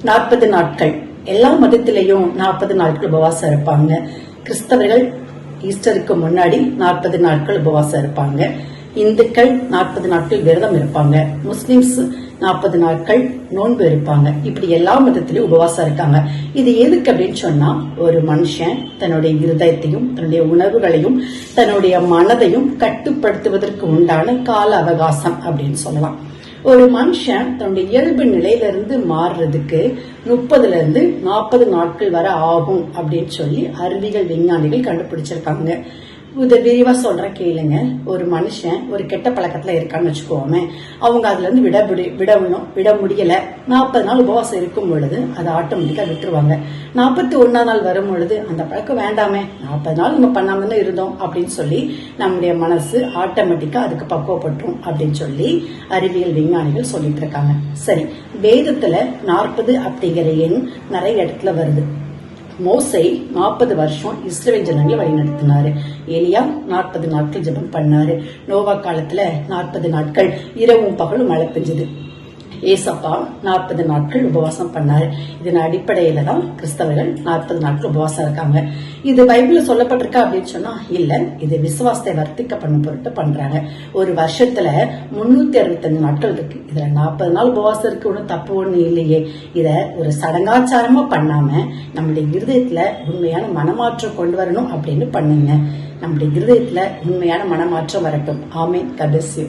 40 நாட்கள் எல்லா மதத்திலையும் 40 நாட்கள் உபவாசம் இருப்பாங்க. கிறிஸ்தவர்கள் ஈஸ்டருக்கு முன்னாடி 40 நாட்கள் உபவாசம் இருப்பாங்க. இந்துக்கள் 40 நாட்கள் விரதம் இருப்பாங்க. முஸ்லிம்ஸ் 40 நாட்கள் நோன்பு இருப்பாங்க. இப்படி எல்லா மதத்திலயும் உபவாசம் இருக்காங்க. இது எதுக்கு அப்படின்னு சொன்னா, ஒரு மனுஷன் தன்னுடைய இருதயத்தையும் தன்னுடைய உணர்வுகளையும் தன்னுடைய மனதையும் கட்டுப்படுத்துவதற்கு உண்டான கால அவகாசம் அப்படின்னு சொல்லலாம். ஒரு மனுஷன் தன்னுடைய இயல்பு நிலையிலிருந்து மாறுறதுக்கு 30 இருந்து 40 நாட்கள் வரை ஆகும் அப்படின்னு சொல்லி அறிவியல் விஞ்ஞானிகள் கண்டுபிடிச்சிருக்காங்க. இதை விரிவா சொல்றேன் கேளுங்க. ஒரு மனுஷன் ஒரு கெட்ட பழக்கத்துல இருக்கான்னு வச்சுக்கோமே, அவங்க அதுல இருந்து விட முடியல. 40 நாள் உபவாசம் இருக்கும் பொழுது அதை ஆட்டோமேட்டிக்கா விட்டுருவாங்க. 41 நாள் வரும் பொழுது அந்த பழக்கம் வேண்டாமே, 40 நாள் நம்ம பண்ணாம தான் இருந்தோம் அப்படின்னு சொல்லி நம்முடைய மனசு ஆட்டோமேட்டிக்கா அதுக்கு பக்குவப்பட்டுரும் அப்படின்னு சொல்லி அறிவியல் விஞ்ஞானிகள் சொல்லிட்டு இருக்காங்க. சரி, வேதத்துல 40 அப்படிங்கிற எண் நிறைய இடத்துல வருது. மோசே 40 வருஷம் இஸ்ரவேல் ஜனங்களை வழிநடத்தினாரு. எலியா 40 நாட்கள் ஜெபம் பண்ணாரு. நோவா காலத்துல 40 நாட்கள் இரவும் பகலும் மழை பெஞ்சது. ஏசப்பா 40 நாட்கள் உபவாசம் பண்ணாரு. இதன் அடிப்படையில தான் கிறிஸ்தவர்கள் 40 நாட்கள் உபவாசம் இருக்காங்க. இது பைபிள்ல சொல்லப்பட்டிருக்கா அப்படின்னு சொன்னா இல்ல, இது விசுவாசத்தை வர்த்திக்க பண்ண பொருட்டு பண்றாங்க. ஒரு வருஷத்துல 365 நாட்கள் இருக்கு. இதுல 40 நாள் உபவாசம் இருக்கு, ஒன்னும் தப்பு ஒண்ணு இல்லையே. இத ஒரு சடங்காச்சாரமா பண்ணாம நம்முடைய இருதயத்துல உண்மையான மனமாற்றம் கொண்டு வரணும் அப்படின்னு பண்ணுங்க. நம்முடைய இருதயத்துல உண்மையான மனமாற்றம் வரட்டும். ஆமென். God bless you.